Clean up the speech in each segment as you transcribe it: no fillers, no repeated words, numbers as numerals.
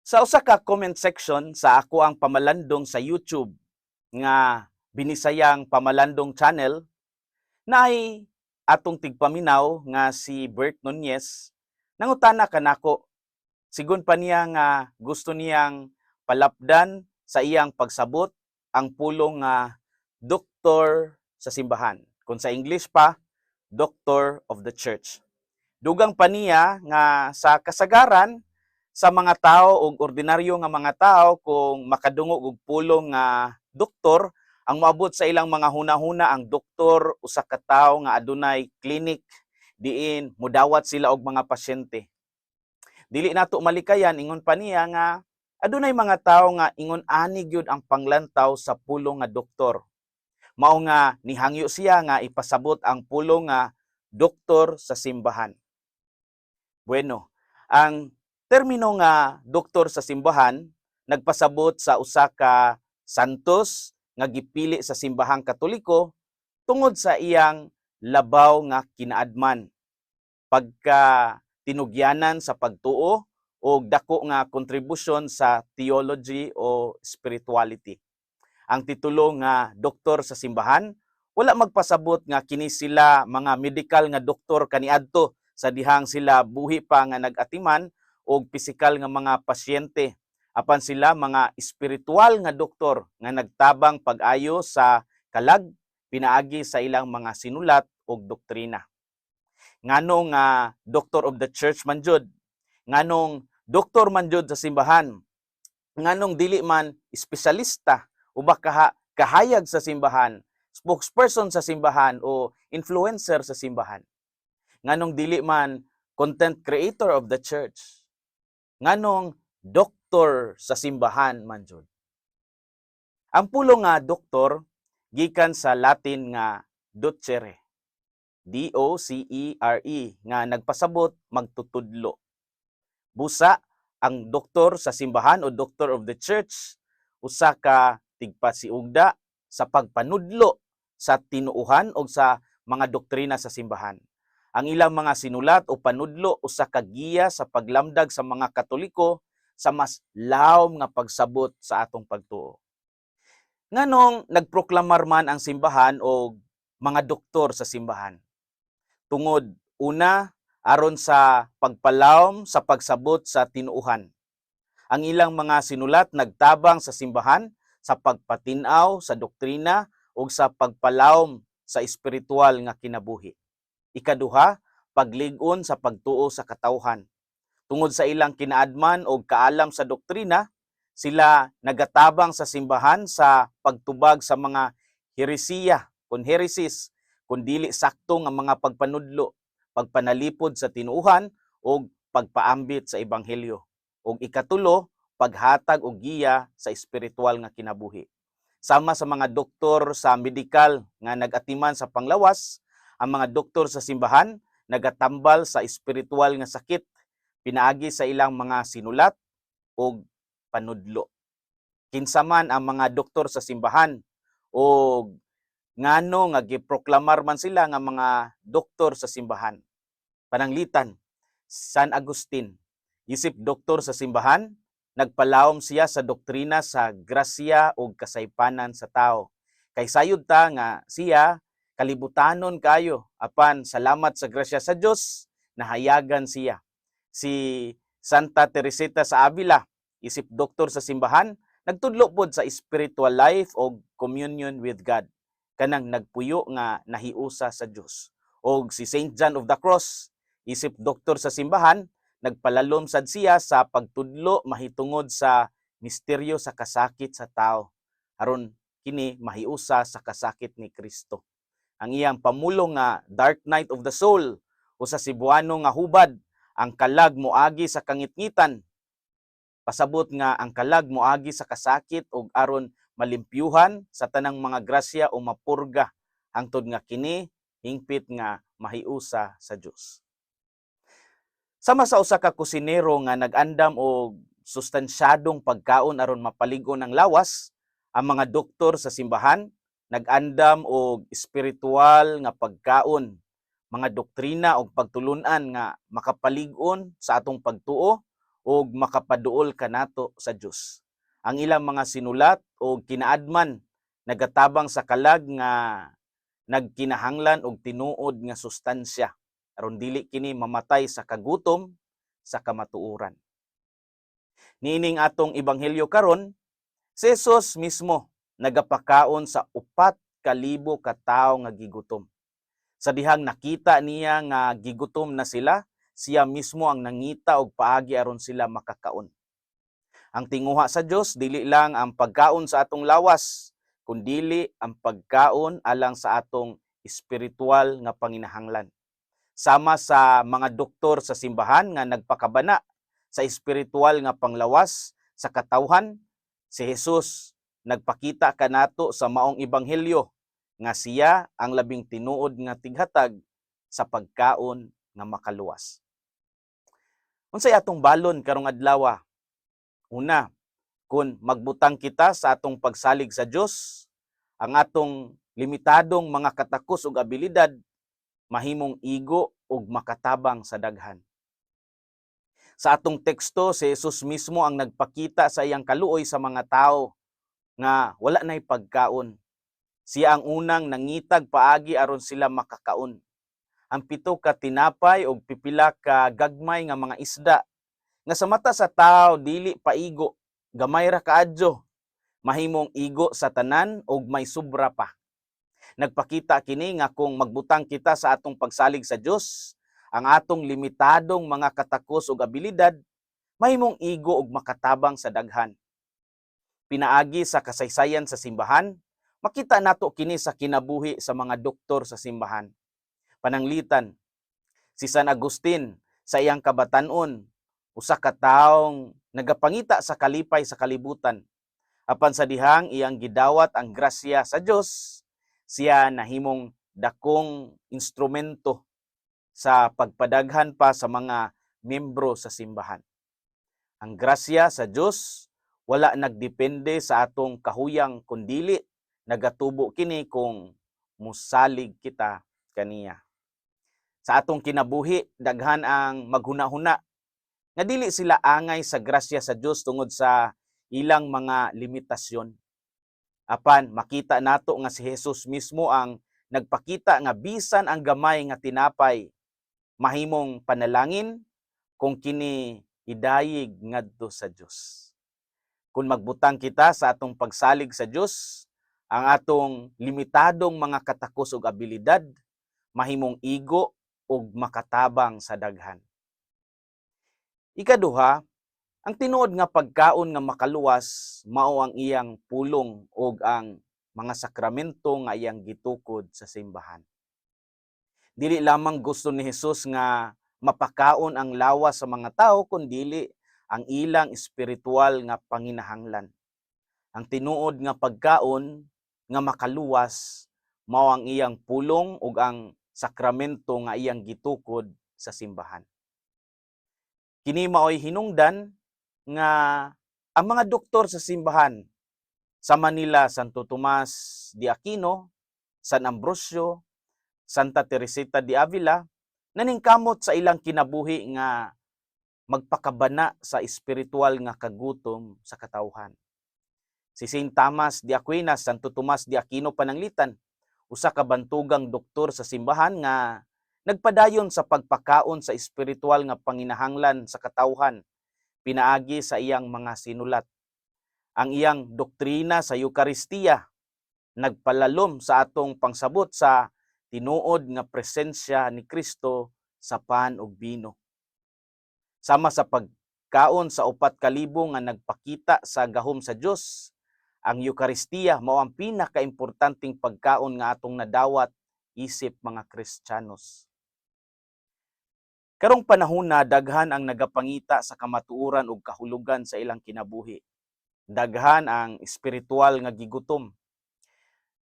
Sa usa ka comment section sa ako ang pamalandong sa YouTube nga binisayang pamalandong channel naay atong tigpaminaw nga si Bert Nunez nangutana kanako sigon pa niya nga gusto niyang palapdan sa iyang pagsabot ang pulong nga doktor sa simbahan. Kung sa English pa, Doctor of the Church. Dugang pa niya nga sa kasagaran sa mga tao o ordinaryo nga mga tao kung makadungog og pulong nga doktor ang moabot sa ilang mga hunahuna ang doktor usa ka tawo nga adunay clinic diin mudawat sila og mga pasyente. Dili nato malikayan ingon pa niya nga adunay mga tawo nga ingon ani gyud ang panglantaw sa pulong nga doktor. Mao nga nihangyo siya nga ipasabot ang pulong nga doktor sa simbahan. Bueno, ang termino nga doktor sa simbahan nagpasabot sa usa ka santos nga gipili sa simbahang Katoliko tungod sa iyang labaw nga kinaadman, pagka tinugyanan sa pagtuo o dako nga kontribusyon sa theology o spirituality. Ang titulo nga doktor sa simbahan wala magpasabot nga kini sila mga medical nga doktor kaniadto sa dihang sila buhi pa nga nag-atiman og pisikal nga mga pasyente, apan sila mga espiritual nga doktor nga nagtabang pag-ayo sa kalag pinaagi sa ilang mga sinulat ug doktrina. Nganong doctor of the church man jud, nganong doktor man jud sa simbahan, nganong dili man espesyalista o baka kahayag sa simbahan, spokesperson sa simbahan o influencer sa simbahan. Nganong dili man content creator of the church. Nganong doktor sa simbahan man jud. Ang pulong nga doktor gikan sa Latin nga docere. D-O-C-E-R-E nga nagpasabot magtutudlo. Busa ang doktor sa simbahan o doctor of the church usa ka tigpasiugda sa pagpanudlo sa tinuuhan o sa mga doktrina sa simbahan. Ang ilang mga sinulat o panudlo usa ka giya sa paglamdag sa mga Katoliko sa mas lawom nga pagsabot sa atong pagtuo. Nganong nagproklamar man ang simbahan o mga doktor sa simbahan? Tungod una aron sa pagpalawom sa pagsabot sa tinuuhan. Ang ilang mga sinulat nagtabang sa simbahan sa pagpatinaw sa doktrina o sa pagpalawom sa espiritual nga kinabuhi. Ikaduha, paglig-on sa pagtuo sa katawhan. Tungod sa ilang kinaadman o kaalam sa doktrina, sila nagatabang sa simbahan sa pagtubag sa mga heresiya, kun heresies, kun dili sakto nga mga pagpanudlo, pagpanalipod sa tinuuhan o pagpaambit sa ebanghelyo. O ikatulo, paghatag og giya sa espiritual nga kinabuhi. Sama sa mga doktor sa medikal nga nag-atiman sa panglawas, ang mga doktor sa simbahan nagatambal sa espiritual nga sakit pinaagi sa ilang mga sinulat o panudlo. Kinsa man ang mga doktor sa simbahan o ngano nga giproklamar man sila nga mga doktor sa simbahan. Pananglitan, San Agustin, isip doktor sa simbahan, nagpalawom siya sa doktrina sa grasya o kasaypanan sa tao. Kay sayod ta nga siya kalibutanon kayo, apan salamat sa grasya sa Dios nahayagan siya. Si Santa Teresita sa Avila, isip doktor sa simbahan, nagtudlo pod sa spiritual life o communion with God, kanang nagpuyo nga nahiusa sa Dios. O si Saint John of the Cross, isip doktor sa simbahan, nagpalalom sad siya sa pagtudlo mahitungod sa misteryo sa kasakit sa tao, aron kini mahiusa sa kasakit ni Kristo. Ang iyang pamulong nga Dark Night of the Soul o sa Cebuano nga hubad, ang kalag moagi sa kangitngitan. Pasabot nga ang kalag moagi sa kasakit o aron malimpyuhan sa tanang mga grasya o mapurga hangtod nga kini hingpit nga mahiusa sa Dios. Sama sa usa ka kusinero nga nag-andam og sustansyadong pagkaon aron mapaligon ang lawas, ang mga doktor sa simbahan nag-andam og espiritual nga pagkaon, mga doktrina o pagtulunan nga makapalig-on sa atong pagtuo og makapaduol kanato sa Dios. Ang ilang mga sinulat o kinaadman nagatabang sa kalag nga nagkinahanglan og tinuod nga sustansya aron dili kini mamatay sa kagutom sa kamatuoran. Niining atong ebanghelyo karon, si Jesus mismo nagapakaon sa 4,000 ka tawo nga gigutom. Sa dihang nakita niya nga gigutom na sila, siya mismo ang nangita og paagi aron sila makakaon. Ang tinguha sa Dios dili lang ang pagkaon sa atong lawas, kundili ang pagkaon alang sa atong espiritual nga panginahanglan. Sama sa mga doktor sa simbahan nga nagpakabana sa espiritual nga panglawas sa katawhan, si Jesus nagpakita kanato sa maong ebanghelyo nga siya ang labing tinuod nga tighatag sa pagkaon nga makaluwas. Unsay atong balon karong adlaw? Una, kung magbutang kita sa atong pagsalig sa Dios, ang atong limitadong mga katakos ug abilidad mahimong igo ug makatabang sa daghan. Sa atong teksto, si Jesus mismo ang nagpakita sa iyang kaluoy sa mga tao nga wala nay pagkaon. Siya ang unang nangitag paagi aron sila makakaon. Ang 7 ka tinapay ug pipila ka gagmay nga mga isda nga sa mata sa tao dili paigo, gamay ra kaadyo, mahimong igo sa tanan ug may sobra pa. Nagpakita kini nga kung magbutang kita sa atong pagsalig sa Dios, ang atong limitadong mga katakos ug abilidad mahimong igo ug makatabang sa daghan. Pinaagi sa kasaysayan sa simbahan, makita nato kini sa kinabuhi sa mga doktor sa simbahan. Pananglitan, si San Agustin sa iyang kabatan-on, usa ka taong nagapangita sa kalipay sa kalibutan. Apan sa dihang iyang gidawat ang grasya sa Dios, siya nahimong dakong instrumento sa pagpadaghan pa sa mga miyembro sa simbahan. Ang grasya sa Dios wala nagdepende sa atong kahuyang kundili nagatubo kini kung musalig kita kaniya. Sa atong kinabuhi, daghan ang maghuna-huna nga dili sila angay sa grasya sa Dios tungod sa ilang mga limitasyon. Apan makita nato nga si Jesus mismo ang nagpakita nga bisan ang gamay nga tinapay mahimong panalangin kung kini idayig ngadto sa Dios. Kung magbutang kita sa atong pagsalig sa Dios, ang atong limitadong mga katakos ug abilidad mahimong igo ug makatabang sa daghan. Ikaduha, ang tinuod nga pagkaon nga makaluwas mao ang iyang pulong ug ang mga sakramento nga iyang gitukod sa simbahan. Dili lamang gusto ni Jesus nga mapakaon ang lawas sa mga tao kundi ang ilang espiritual nga panginahanglan. Ang tinuod nga pagkaon nga makaluwas mao ang iyang pulong ug ang sakramento nga iyang gitukod sa simbahan. Kini mao'y hinungdan nga ang mga doktor sa simbahan sa Manila, Santo Tomas de Aquino, San Ambrosio, Santa Teresita de Avila, naningkamot sa ilang kinabuhi nga magpakabana sa espiritual nga kagutom sa katawhan. Si Saint Thomas de Aquinas, Santo Tomas de Aquino pananglitan, usa ka bantugang doktor sa simbahan nga nagpadayon sa pagpakaon sa espiritual nga panginahanglan sa katawhan, pinaagi sa iyang mga sinulat. Ang iyang doktrina sa Eukaristiya nagpalalom sa atong pangsabot sa tinuod nga presensya ni Kristo sa pan ug bino. Sama sa pagkaon sa 4,000 nga nagpakita sa gahom sa Dios, ang Eukaristiya mao ang pinakaimportanteng pagkaon nga atong nadawat isip mga Kristiyanos. Karong panahon na daghan ang nagapangita sa kamatuoran ug kahulugan sa ilang kinabuhi. Daghan ang espiritual nga gigutom.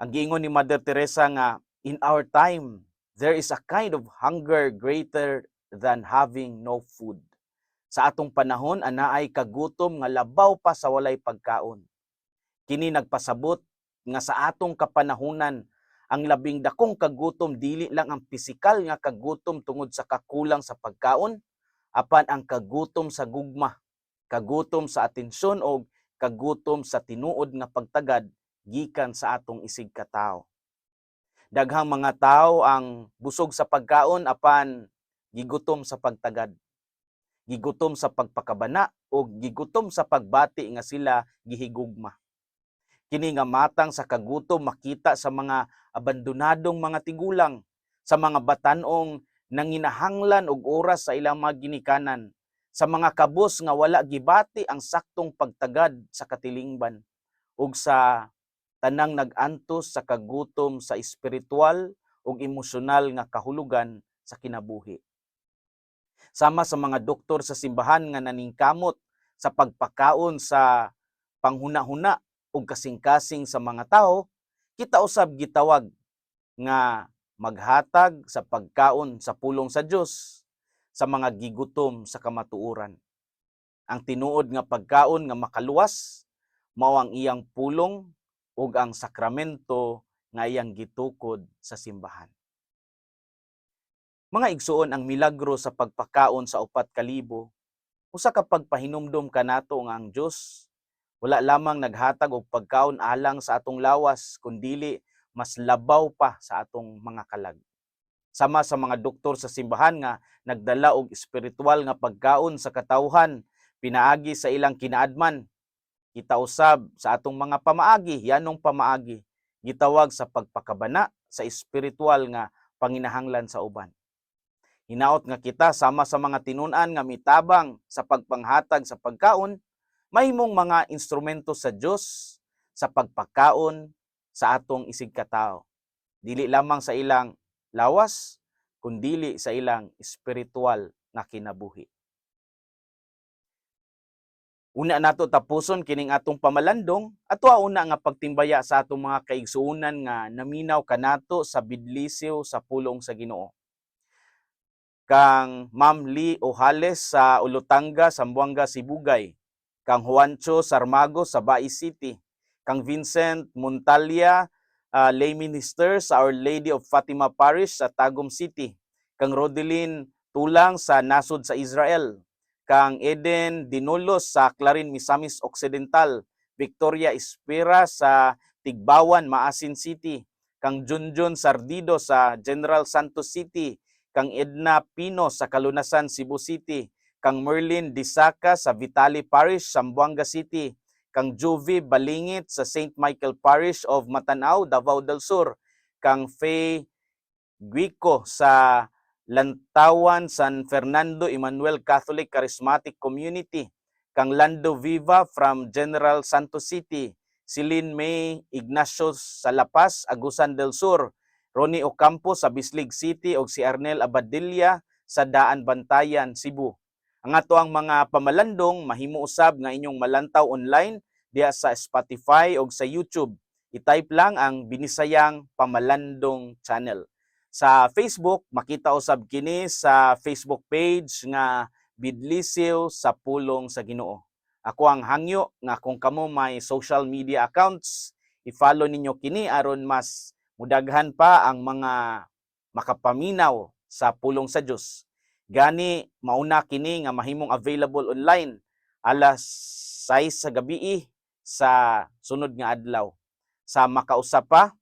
Ang giingon ni Mother Teresa nga, in our time, there is a kind of hunger greater than having no food. Sa atong panahon, anaay kagutom nga labaw pa sa walay pagkaon. Kini nagpasabot nga sa atong kapanahunan, ang labing dakong kagutom dili lang ang pisikal nga kagutom tungod sa kakulang sa pagkaon, apan ang kagutom sa gugma, kagutom sa atensyon o kagutom sa tinuod nga pagtagad gikan sa atong isig katawo. Daghang mga tao ang busog sa pagkaon apan gigutom sa pagtagad, gigutom sa pagpakabana o gigutom sa pagbati nga sila gihigugma. Kini nga matang sa kagutom makita sa mga abandonadong mga tigulang, sa mga batanong nanginahanglan og oras sa ilang mga ginikanan, sa mga kabus nga wala gibati ang saktong pagtagad sa katilingban, ug sa tanang nag-antos sa kagutom sa espiritual ug emosyonal nga kahulugan sa kinabuhi. Sama sa mga doktor sa simbahan nga naningkamot sa pagpakaon sa panghuna-huna ug kasing-kasing sa mga tao, kita usab gitawag nga maghatag sa pagkaon sa pulong sa Dios sa mga gigutom sa kamatuoran. Ang tinuod nga pagkaon nga makaluwas mao ang iyang pulong ug ang sakramento nga iyang gitukod sa simbahan. Mga igsuon, ang milagro sa pagpakaon sa 4,000 usa ka pagpahinumdom kanato nga ang Dios wala lamang naghatag og pagkaon alang sa atong lawas, kundili mas labaw pa sa atong mga kalag. Sama sa mga doktor sa simbahan nga nagdala og espiritual nga pagkaon sa katawhan pinaagi sa ilang kinaadman. Kita usab sa atong mga pamaagi, yanong pamaagi, gitawag sa pagpakabana sa espiritual nga panginahanglan sa uban. Hinaot nga kita sama sa mga tinun-an nga mitabang sa pagpanghatag sa pagkaon, mahimong mga instrumento sa Dios sa pagpakaon sa atong isig katawo. Dili lamang sa ilang lawas, kundili sa ilang espiritual nga kinabuhi. Una nato tapuson kining atong pamalandong, ato una nga pagtimbaya sa atong mga kaigsuonan nga naminaw kanato sa Bidlisiw sa pulong sa Ginoo. Kang Ma'am Lee Ojales sa Olotanga, Zamboanga, Sibugay, kang Juancho Sarmago sa Bai City, kang Vincent Montalia, lay minister sa Our Lady of Fatima Parish sa Tagum City, kang Rodeline Tulang sa nasod sa Israel, kang Eden Dinolos sa Clarin, Misamis Occidental, Victoria Espera sa Tigbawan, Maasin City, kang Junjun Sardido sa General Santos City, kang Edna Pino sa Kalunasan, Cebu City, kang Merlin Disaka sa Vitali Parish, Zamboanga City, kang Juvie Balingit sa St. Michael Parish of Matanao, Davao del Sur, kang Faye Guico sa Lantawan, San Fernando Emmanuel Catholic Charismatic Community, kang Lando Viva from General Santos City, Celine May Ignacio sa La Paz, Agusan del Sur, Ronnie Ocampo sa Bislig City ug si Arnel Abadilla sa Daan Bantayan, Cebu. Ang ato ang mga pamalandong mahimo usab nga inyong malantaw online diha sa Spotify ug sa YouTube. I-type lang ang Binisayang Pamalandong Channel. Sa Facebook, makita usab kini sa Facebook page nga Bidlisiw sa Pulong sa Ginoo. Ako ang hangyo nga kung kamo may social media accounts, i-follow ninyo kini aron mas mudaghan pa ang mga makapaminaw sa pulong sa Dios. Gani mauna kini nga mahimong available online alas 6 sa gabi sa sunod nga adlaw. Sa makausap pa,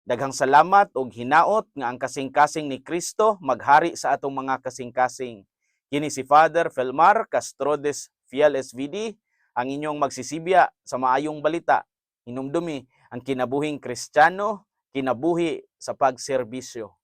daghang salamat ug hinaot nga ang kasing-kasing ni Kristo maghari sa atong mga kasing-kasing. Kini si Father Felmar Castrodes Fiel SVD, ang inyong magsisibya sa maayong balita. Hinumdumi ang kinabuhing Kristiyano, kinabuhi sa pagserbisyo.